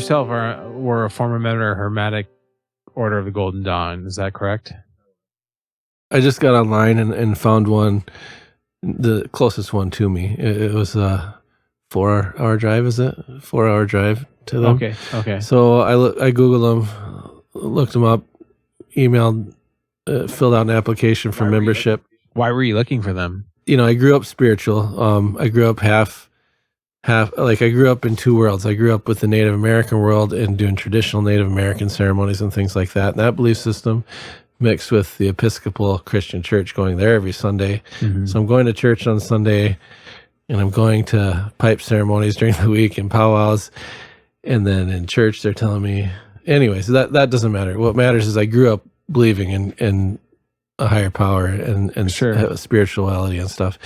yourself were a former member of Hermetic Order of the Golden Dawn. Is that correct? I just got online and found one, the closest one to me. It was a 4-hour drive, is it? 4-hour drive to them. Okay. So I Googled them, looked them up, emailed, filled out an application for membership. Why were you looking for them? I grew up spiritual. I grew up half, like I grew up in two worlds. I grew up with the Native American world and doing traditional Native American ceremonies and things like that. And that belief system mixed with the Episcopal Christian Church, going there every Sunday. Mm-hmm. So I'm going to church on Sunday, and I'm going to pipe ceremonies during the week and powwows. And then in church, they're telling me, anyways, that doesn't matter. What matters is I grew up believing in a higher power and sure. Spirituality and stuff.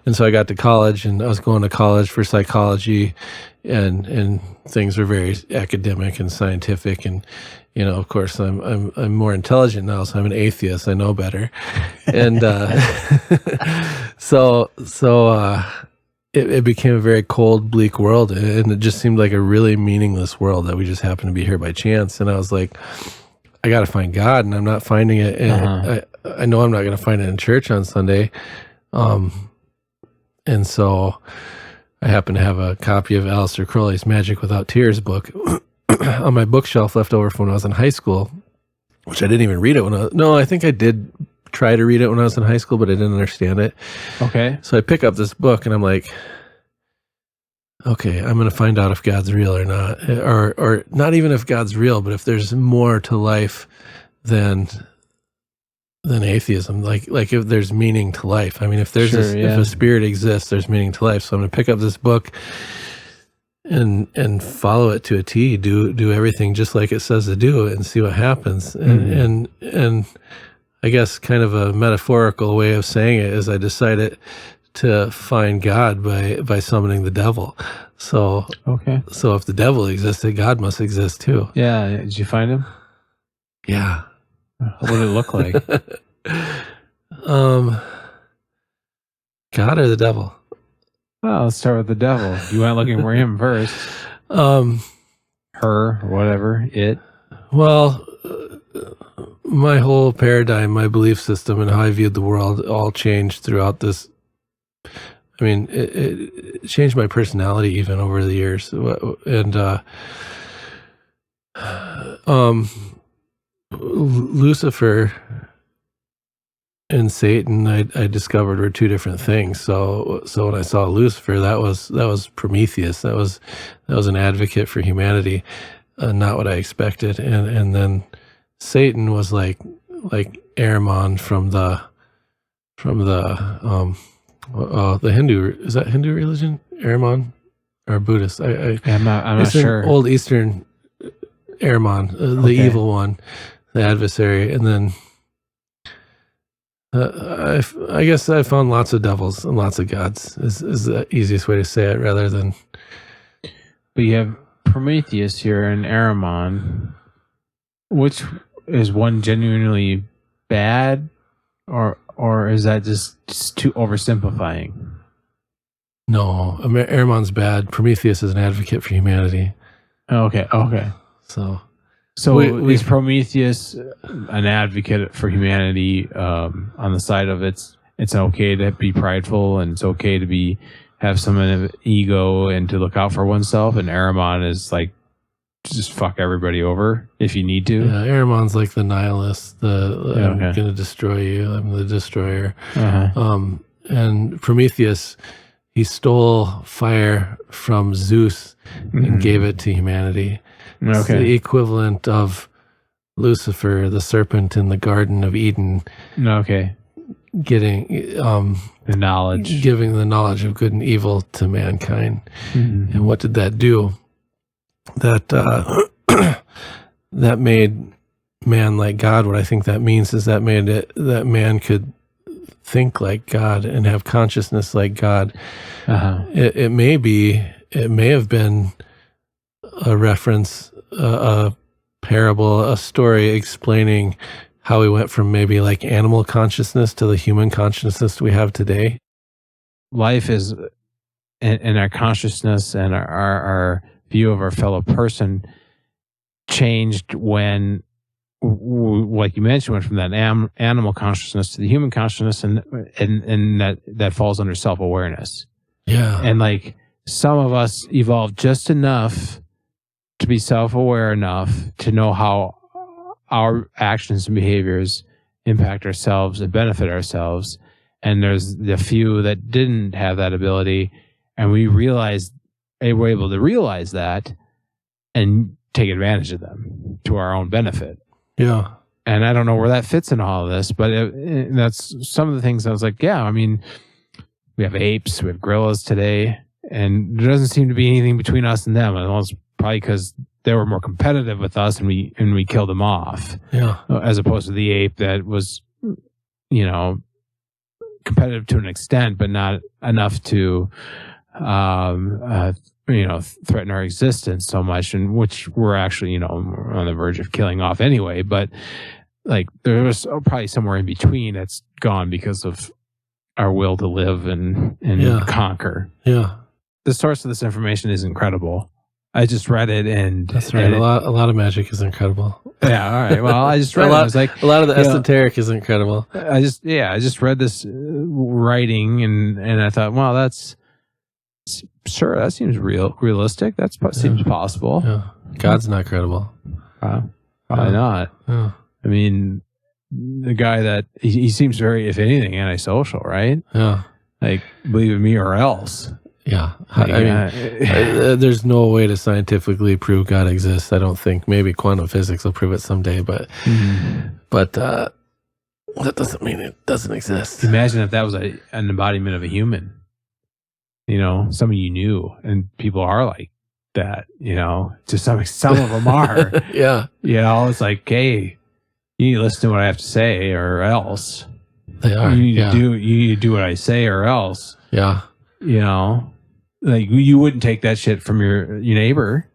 And so I got to college, and I was going to college for psychology, and things were very academic and scientific. And, of course I'm more intelligent now, so I'm an atheist. I know better. And, so it became a very cold, bleak world. And it just seemed like a really meaningless world that we just happened to be here by chance. And I was like, I got to find God, and I'm not finding it. And I know I'm not going to find it in church on Sunday. And so I happen to have a copy of Aleister Crowley's Magic Without Tears book on my bookshelf left over from when I was in high school, which I didn't even read it I think I did try to read it when I was in high school, but I didn't understand it. Okay. So I pick up this book, and I'm like, okay, I'm going to find out if God's real or not, or not even if God's real, but if there's more to life than atheism, like if there's meaning to life. I mean, if there's if a spirit exists, there's meaning to life. So I'm going to pick up this book and follow it to a T, do everything just like it says to do, and see what happens. Mm-hmm. And I guess kind of a metaphorical way of saying it is I decided to find God by summoning the devil. So So if the devil existed, God must exist too. Yeah. Did you find him? Yeah. What did it look like? God or the devil? Well, let's start with the devil. You went looking for him first. Her, whatever, it. Well, my whole paradigm, my belief system, and how I viewed the world all changed throughout this. I mean, it changed my personality even over the years. And Lucifer and Satan, I discovered were two different things. So when I saw Lucifer, that was Prometheus. That was an advocate for humanity, not what I expected. And then Satan was like Ahriman from the Hindu, is that Hindu religion? Ahriman or Buddhist? I'm not sure. Old Eastern Ahriman, the evil one, the adversary. And then I guess I found lots of devils and lots of gods is the easiest way to say it, rather than. But you have Prometheus here and Ahriman. Which is one genuinely bad, or is that just too oversimplifying? No, Ahriman's bad. Prometheus is an advocate for humanity. Okay. So is Prometheus an advocate for humanity on the side of it's okay to be prideful, and it's okay to have some of an ego and to look out for oneself, and Ahriman is like, just fuck everybody over if you need to? Yeah, Ahriman's like the nihilist, I'm going to destroy you, I'm the destroyer. And Prometheus, he stole fire from Zeus and gave it to humanity. It's the equivalent of Lucifer, the serpent in the Garden of Eden. Getting the knowledge, giving the knowledge of good and evil to mankind. Mm-hmm. And what did that do? That made man like God. What I think that means is that made it that man could think like God and have consciousness like God. It may have been a reference, a parable, a story explaining how we went from maybe like animal consciousness to the human consciousness we have today. Life is, and our consciousness and our view of our fellow person changed when, like you mentioned, went from that animal consciousness to the human consciousness, and that falls under self-awareness. Yeah. And like some of us evolved just enough to be self-aware enough to know how our actions and behaviors impact ourselves and benefit ourselves. And there's the few that didn't have that ability, and we were able to realize that and take advantage of them to our own benefit. Yeah. And I don't know where that fits in all of this, but that's some of the things I was like, yeah, I mean, we have apes, we have gorillas today, and there doesn't seem to be anything between us and them. And it's probably because they were more competitive with us, and we killed them off. Yeah. As opposed to the ape that was, competitive to an extent, but not enough to, threaten our existence so much, and which we're actually, on the verge of killing off anyway. But like there was probably somewhere in between that's gone because of our will to live and conquer. Yeah. The source of this information is incredible. I just read it, and that's right. A lot of magic is incredible. Yeah. All right. Well, I just read it. I was like, a lot of the esoteric is incredible. I just read this writing, and I thought, well, that seems realistic. That seems possible. Yeah. God's not credible. Probably not. Yeah. I mean, the guy that he seems very, if anything, antisocial, right? Yeah. Like, believe in me or else. Yeah. There's no way to scientifically prove God exists, I don't think. Maybe quantum physics will prove it someday, but that doesn't mean it doesn't exist. Imagine if that was an embodiment of a human. Somebody you knew, and people are like that, to some of them are. Yeah. It's like, hey, you need to listen to what I have to say or else. They are. You need to do what I say or else. Yeah. Like you wouldn't take that shit from your neighbor.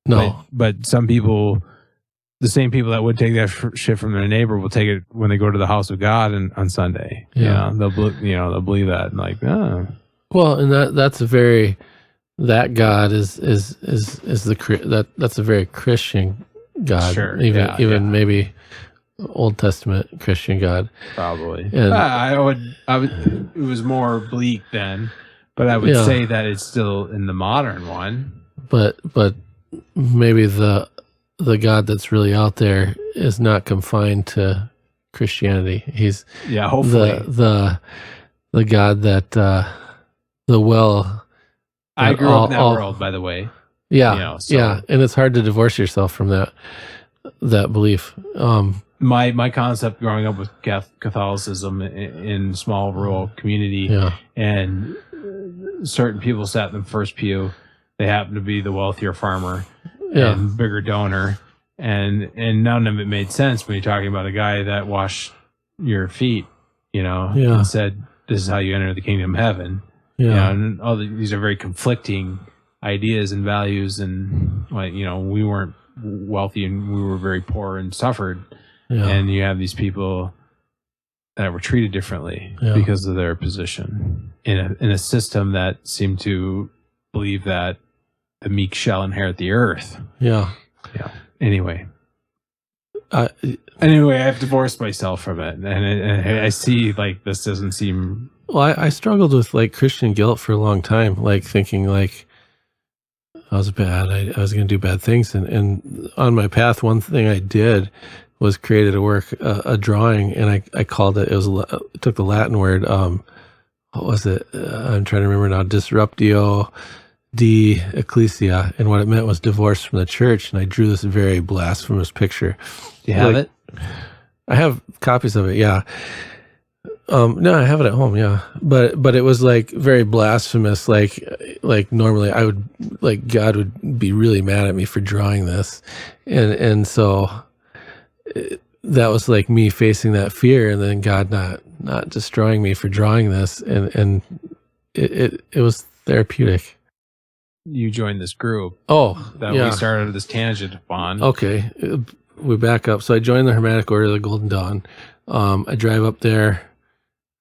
No. But some people, the same people that would take that shit from their neighbor will take it when they go to the house of God on Sunday. Yeah. They'll believe that, and like, oh. Well, and that God is that's a very Christian God. Sure. Even maybe Old Testament Christian God. Probably. And I would. It was more bleak then, but I would say that it's still in the modern one. But maybe the God that's really out there is not confined to Christianity. He's hopefully the God that I grew up in that world, by the way. Yeah, and it's hard to divorce yourself from that belief. My concept growing up with Catholicism in small rural community, and certain people sat in the first pew. They happened to be the wealthier farmer and bigger donor, and none of it made sense when you're talking about a guy that washed your feet, and said, "This is how you enter the kingdom of heaven." And all these are very conflicting ideas and values, and we weren't wealthy and we were very poor and suffered. And you have these people that were treated differently because of their position in a system that seemed to believe that the meek shall inherit the earth. Anyway, I've divorced myself from it, and I see like this doesn't seem. Well, I struggled with like Christian guilt for a long time, like thinking like I was bad, I was going to do bad things, and on my path, one thing I did was created a drawing, and I called it. It took the Latin word. What was it? I'm trying to remember now. Disruptio de Ecclesia, and what it meant was divorce from the church. And I drew this very blasphemous picture. Do you have it? I have copies of it. Yeah. No, I have it at home. Yeah, but it was like very blasphemous. Like normally I would like God would be really mad at me for drawing this, and so that was like me facing that fear, and then God not destroying me for drawing this, and it was therapeutic. You joined this group. That we started this tangent upon. Okay, we back up. So I joined the Hermetic Order of the Golden Dawn. I drive up there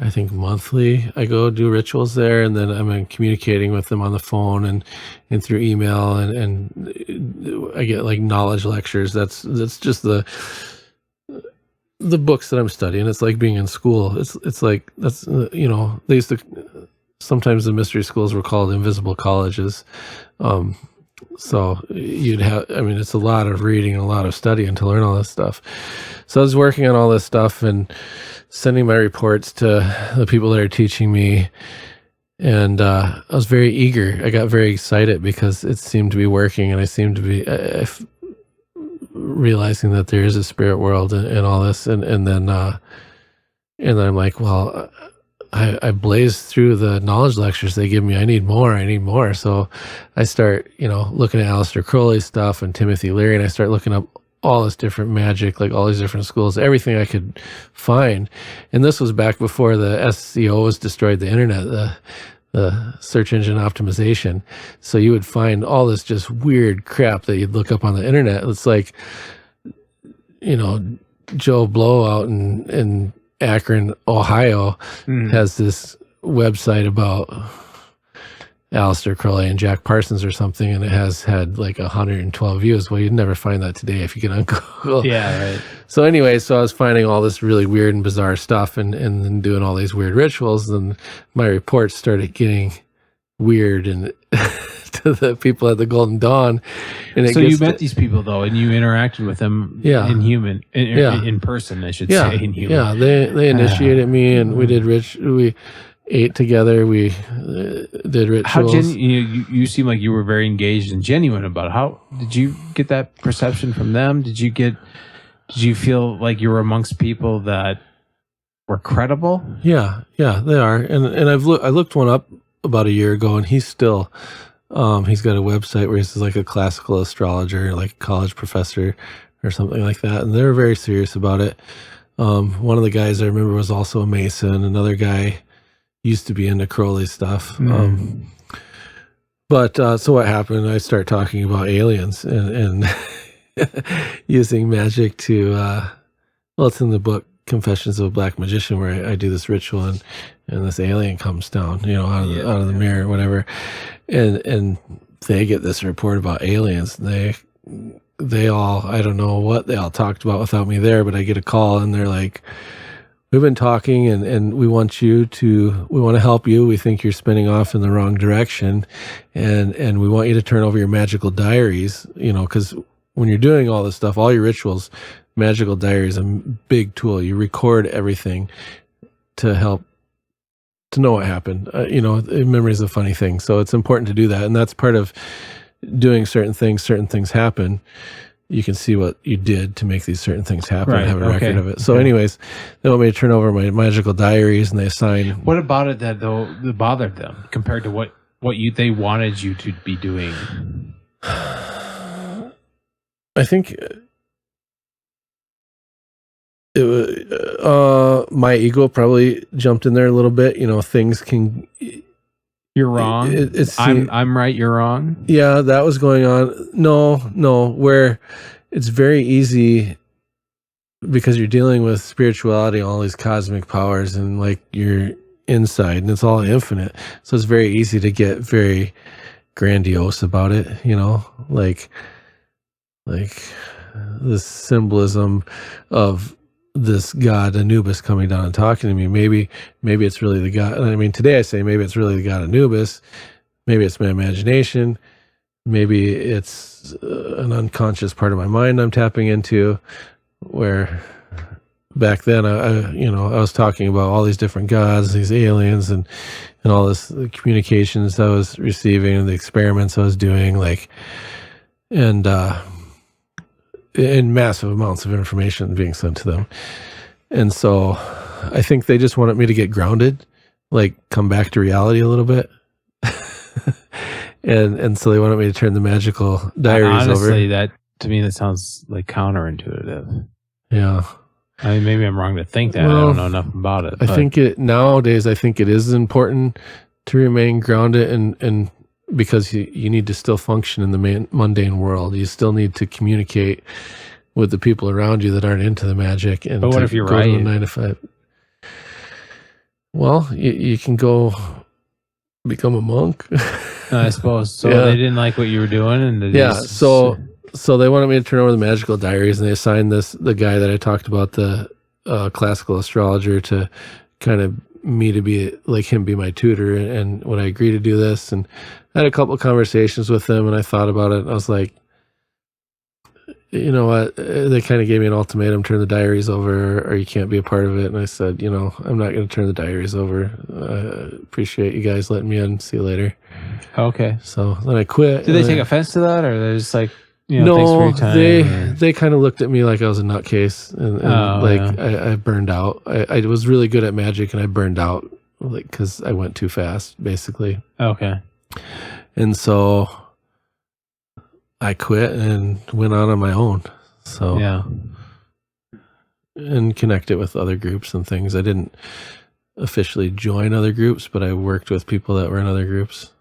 I think monthly. I go do rituals there, and then I'm communicating with them on the phone and through email, and I get like knowledge lectures. That's just the books that I'm studying. It's like being in school. It's like that's they used to, sometimes the mystery schools were called invisible colleges. So you'd have, it's a lot of reading and a lot of studying to learn all this stuff. So I was working on all this stuff and sending my reports to the people that are teaching me. And I was very eager. I got very excited because it seemed to be working, and I seemed to be realizing that there is a spirit world and all this. And then I'm like, well, I blazed through the knowledge lectures they give me. I need more. So I start, looking at Aleister Crowley's stuff and Timothy Leary, and I start looking up all this different magic, like all these different schools, everything I could find. And this was back before the SEOs destroyed the internet, the search engine optimization. So you would find all this just weird crap that you'd look up on the internet. It's like, Joe Blow out in Akron, Ohio, has this website about Aleister Crowley and Jack Parsons or something, and it has had like 112 views. Well, you'd never find that today if you get on Google. Yeah, right. So anyway, so I was finding all this really weird and bizarre stuff and then doing all these weird rituals, and my reports started getting weird and to the people at the Golden Dawn. And so you met these people though, and you interacted with them in person, I should say. In human. Yeah, they initiated me, and we did we ate together, we did rituals. How you seem like you were very engaged and genuine about it. How did you get that perception from them? Did you feel like you were amongst people that were credible? Yeah, they are. And I looked one up about a year ago, and he's still he's got a website where he's like a classical astrologer, like a college professor or something like that, and they're very serious about it. One of the guys I remember was also a Mason. Another guy used to be into Crowley stuff. But so what happened, I start talking about aliens and using magic to, it's in the book Confessions of a Black Magician, where I do this ritual and this alien comes down, out of the mirror or whatever. And they get this report about aliens. They all, I don't know what they all talked about without me there, but I get a call and they're like, we've been talking and we want to help you. We think you're spinning off in the wrong direction. And we want you to turn over your magical diaries, because when you're doing all this stuff, all your rituals, magical diary is a big tool. You record everything to help to know what happened. Memory is a funny thing. So it's important to do that. And that's part of doing certain things happen. You can see what you did to make these certain things happen and have a record of it. So anyways, they want me to turn over my magical diaries, and they assign. What about it that bothered them compared to what they wanted you to be doing? I think it was, my ego probably jumped in there a little bit. Things can. You're wrong. I'm right. You're wrong. Yeah, that was going on. No, where it's very easy because you're dealing with spirituality, all these cosmic powers, and like you're inside, and it's all infinite. So it's very easy to get very grandiose about it. Like this symbolism of this god Anubis coming down and talking to me. Maybe it's really the god. Today I say maybe it's really the god Anubis. Maybe it's my imagination. Maybe it's an unconscious part of my mind I'm tapping into. Where back then I was talking about all these different gods, these aliens, and all this the communications I was receiving, and the experiments I was doing, and massive amounts of information being sent to them. And so I think they just wanted me to get grounded, like come back to reality a little bit. and so they wanted me to turn the magical diaries over. Honestly, that to me, that sounds like counterintuitive. Yeah. Maybe I'm wrong to think that. I don't know enough about it. Nowadays, I think it is important to remain grounded and because you need to still function in the mundane world. You still need to communicate with the people around you that aren't into the magic. And but what if you're right? 9 to 5. Well, you can go become a monk. I suppose. So Yeah. they didn't like what you were doing, and So they wanted me to turn over the magical diaries, and they assigned the guy that I talked about, the classical astrologer, to kind of me to be like him, be my tutor. And when I agreed to do this, and I had a couple of conversations with them, and I thought about it, and I was like, you know what? They kind of gave me an ultimatum: turn the diaries over, or you can't be a part of it. And I said, I'm not going to turn the diaries over. Appreciate you guys letting me in. See you later. Okay. So then I quit. Did they take offense to that, or they're just like, no, thanks for your time? They kind of looked at me like I was a nutcase, and I burned out. I was really good at magic, and I burned out because I went too fast, basically. Okay. And so I quit and went on my own. So yeah, and connected with other groups and things. I didn't officially join other groups, but I worked with people that were in other groups.